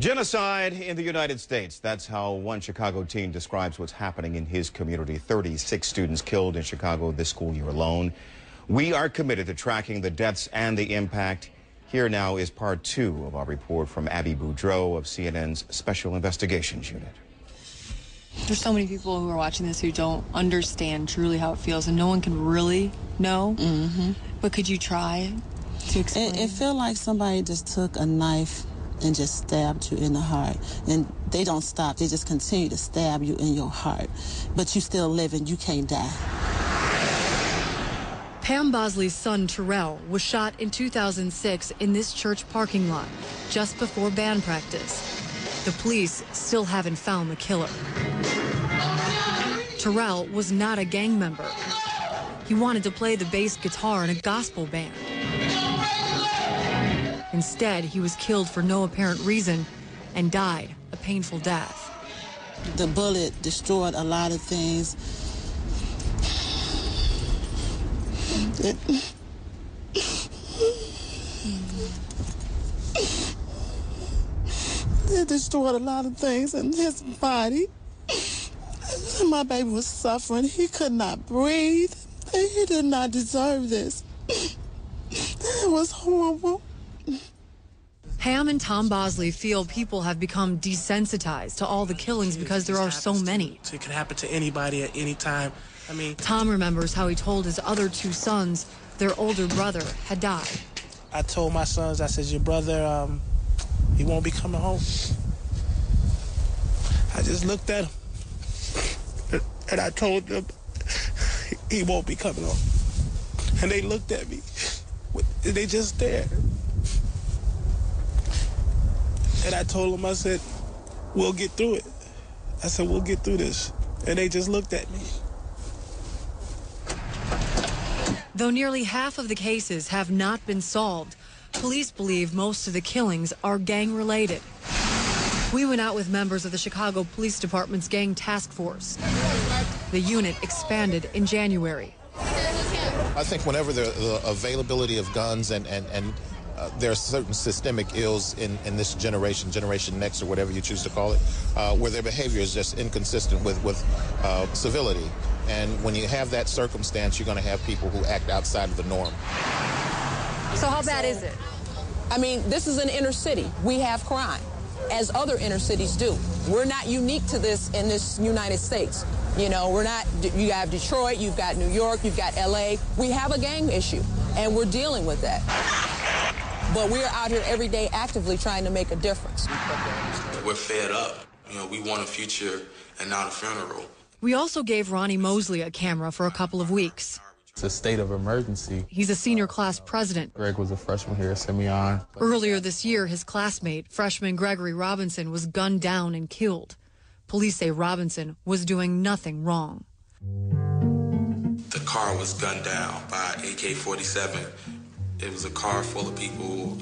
Genocide in the United States. That's how one Chicago teen describes what's happening in his community. 36 students killed in Chicago this school year alone. We are committed to tracking the deaths and the impact. Here now is part 2 of our report from Abby Boudreau of CNN's Special Investigations Unit. There's so many people who are watching this who don't understand truly how it feels, and no one can really know. But could you try to explain? It feels like somebody just took a knife and just stabbed you in the heart. And they don't stop. They just continue to stab you in your heart. But you still living. You can't die. Pam Bosley's son, Terrell, was shot in 2006 in this church parking lot, just before band practice. The police still haven't found the killer. Terrell was not a gang member. He wanted to play the bass guitar in a gospel band. Instead, he was killed for no apparent reason and died a painful death. The bullet destroyed a lot of things. It destroyed a lot of things in his body. My baby was suffering. He could not breathe. He did not deserve this. It was horrible. Pam and Tom Bosley feel people have become desensitized to all the killings because there are so many. It could happen to anybody at any time. Tom remembers how he told his other 2 sons their older brother had died. I told my sons, I said, your brother, he won't be coming home. I just looked at him and I told them he won't be coming home. And they looked at me. They just stared. And I told them, I said, we'll get through it. I said, we'll get through this. And they just looked at me. Though nearly half of the cases have not been solved, police believe most of the killings are gang-related. We went out with members of the Chicago Police Department's Gang Task Force. The unit expanded in January. I think whenever the availability of guns and there are certain systemic ills in this generation, Generation Next or whatever you choose to call it, where their behavior is just inconsistent with civility. And when you have that circumstance, you're going to have people who act outside of the norm. So how bad is it? I mean, this is an inner city. We have crime, as other inner cities do. We're not unique to this in this United States. You know, we're not, you have Detroit, you've got New York, you've got LA. We have a gang issue, and we're dealing with that. But we're out here every day actively trying to make a difference. We're fed up. You know, we want a future and not a funeral. We also gave Ronnie Mosley a camera for a couple of weeks. It's a state of emergency. He's a senior class president. Greg was a freshman here at Simeon. Earlier this year, his classmate, freshman Gregory Robinson, was gunned down and killed. Police say Robinson was doing nothing wrong. The car was gunned down by AK-47. It was a car full of people,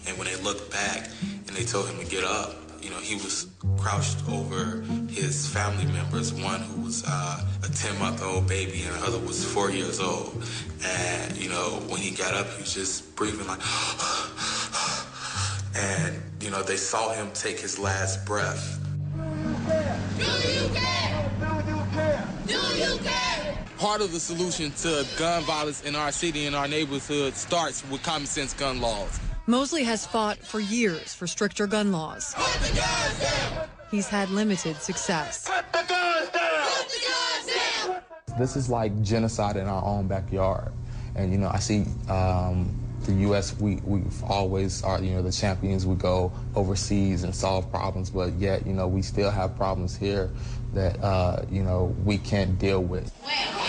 and when they looked back and they told him to get up, you know, he was crouched over his family members, one who was a 10-month-old baby and the other was 4 years old. And, you know, when he got up, he was just breathing like, and, you know, they saw him take his last breath. Do you care? Do you care? Part of the solution to gun violence in our city and our neighborhood starts with common sense gun laws. Mosley has fought for years for stricter gun laws. Put the guns down! He's had limited success. Put the guns down! Put the guns down! This is like genocide in our own backyard. And, you know, I see the U.S., we've always are, you know, the champions. We go overseas and solve problems, but yet, you know, we still have problems here that, you know, we can't deal with.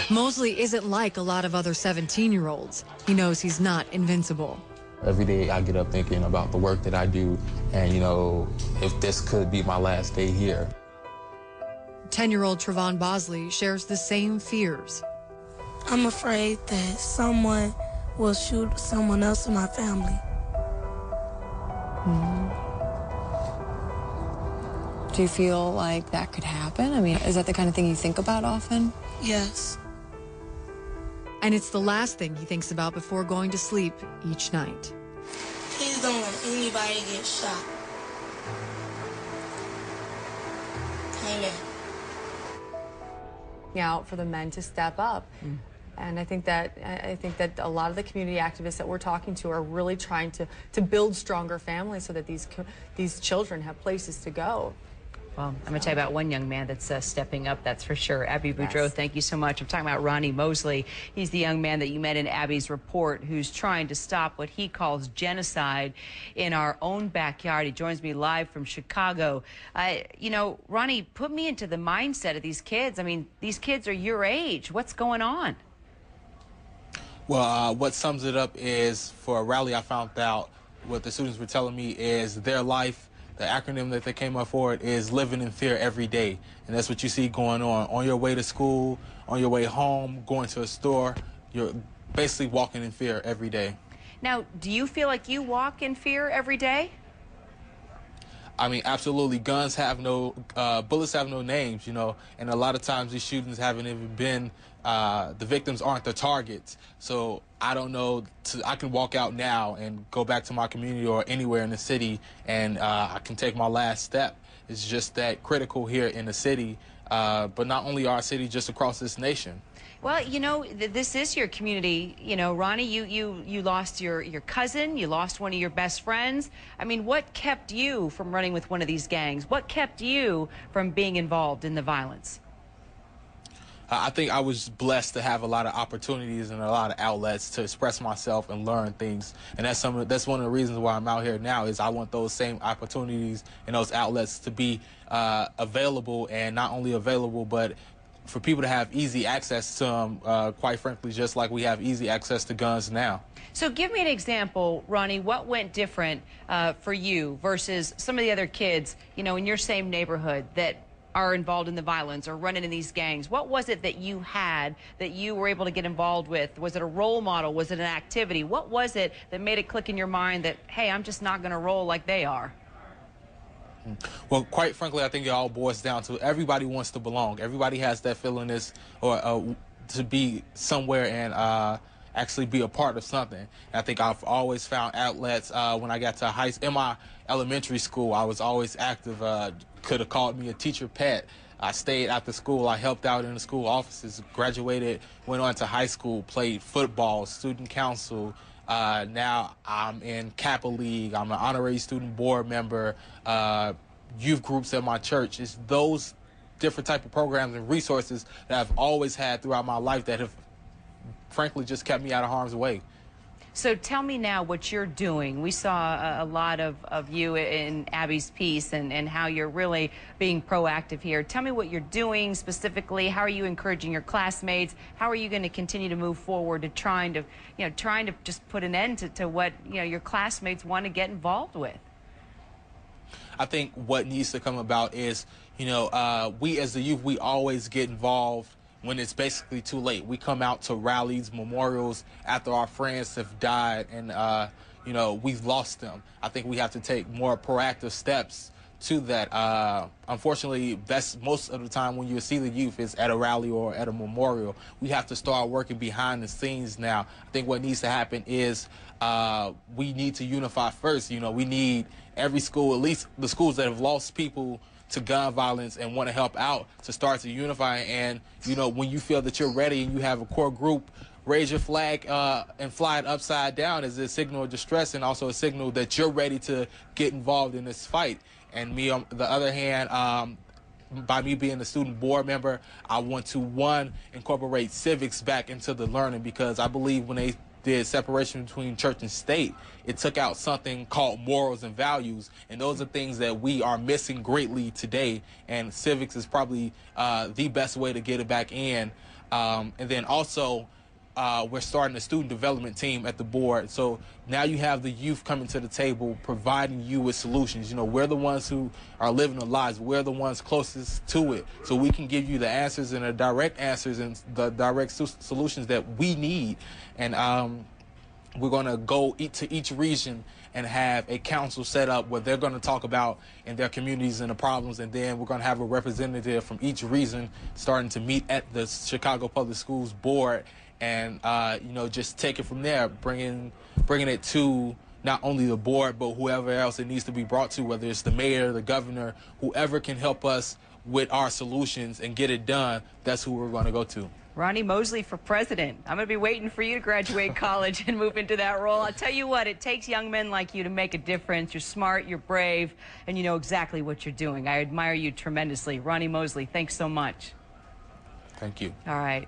Mosley isn't like a lot of other 17-year-olds. He knows he's not invincible. Every day I get up thinking about the work that I do and, you know, if this could be my last day here. 10-year-old Trevon Bosley shares the same fears. I'm afraid that someone will shoot someone else in my family. Do you feel like that could happen? I mean, is that the kind of thing you think about often? Yes. And it's the last thing he thinks about before going to sleep each night. Please don't let anybody get shot. hanging. Out for the men to step up. And I think that a lot of the community activists that we're talking to are really trying to build stronger families so that these children have places to go. Well, I'm going to tell you about one young man that's stepping up, that's for sure. Abby Boudreau, Yes. thank you so much. I'm talking about Ronnie Mosley. He's the young man that you met in Abby's report who's trying to stop what he calls genocide in our own backyard. He joins me live from Chicago. You know, Ronnie, put me into the mindset of these kids. I mean, these kids are your age. What's going on? Well, what sums it up is, for a rally, I found out what the students were telling me is their life. The acronym that they came up for it is living in fear every day. And that's what you see going on your way to school, on your way home, going to a store. You're basically walking in fear every day. Now, do you feel like you walk in fear every day? I mean, absolutely. Guns have no, bullets have no names, you know, and a lot of times these shootings haven't even been, the victims aren't the targets. So I don't know, I can walk out now and go back to my community or anywhere in the city and I can take my last step. It's just that critical here in the city, but not only our city, just across this nation. Well, you know, this is your community. You know, Ronnie, you lost your cousin, you lost one of your best friends. I mean, what kept you from running with one of these gangs? What kept you from being involved in the violence? I think I was blessed to have a lot of opportunities and a lot of outlets to express myself and learn things. And that's one of the reasons why I'm out here now, is I want those same opportunities and those outlets to be available, and not only available, but for people to have easy access to them, quite frankly, just like we have easy access to guns now. So give me an example, Ronnie, what went different for you versus some of the other kids, you know, in your same neighborhood that are involved in the violence or running in these gangs? What was it that you had that you were able to get involved with? Was it a role model? Was it an activity? What was it that made it click in your mind that, hey, I'm just not going to roll like they are? Well, quite frankly, I think it all boils down to everybody wants to belong. Everybody has that feeling or to be somewhere and actually be a part of something. And I think I've always found outlets when I got to in my elementary school. I was always active. Could have called me a teacher pet. I stayed after school. I helped out in the school offices, graduated, went on to high school, played football, student council. Now I'm in Kappa League. I'm an honorary student board member, youth groups at my church. It's those different type of programs and resources that I've always had throughout my life that have frankly just kept me out of harm's way. So tell me now what you're doing. We saw a lot of you in Abby's piece and how you're really being proactive here. Tell me what you're doing specifically. How are you encouraging your classmates? How are you going to continue to move forward to trying to just put an end to what, you know, your classmates want to get involved with? I think what needs to come about is, you know, we as the youth, we always get involved when it's basically too late. We come out to rallies, memorials after our friends have died and, you know, we've lost them. I think we have to take more proactive steps to that. Unfortunately, that's most of the time when you see the youth is at a rally or at a memorial. We have to start working behind the scenes now. I think what needs to happen is we need to unify first. You know, we need every school, at least the schools that have lost people to gun violence and want to help out, to start to unify. And, you know, when you feel that you're ready and you have a core group, raise your flag and fly it upside down as a signal of distress and also a signal that you're ready to get involved in this fight. And me, on the other hand, by me being a student board member, I want to, one, incorporate civics back into the learning, because I believe when they did separation between church and state, it took out something called morals and values, and those are things that we are missing greatly today, and civics is probably the best way to get it back in. And then also, we're starting a student development team at the board, so now you have the youth coming to the table, providing you with solutions. You know, we're the ones who are living the lives. We're the ones closest to it, so we can give you the answers and the direct answers and the direct solutions that we need. And we're going to go to each region and have a council set up where they're going to talk about in their communities and the problems, and then we're going to have a representative from each region starting to meet at the Chicago Public Schools board, and you know, just take it from there, bringing it to not only the board but whoever else it needs to be brought to, whether it's the mayor, the governor, whoever can help us with our solutions and get it done, that's who we're going to go to. Ronnie Mosley for president. I'm going to be waiting for you to graduate college and move into that role. I'll tell you what, it takes young men like you to make a difference. You're smart, you're brave, and you know exactly what you're doing. I admire you tremendously. Ronnie Mosley, thanks so much. Thank you. All right.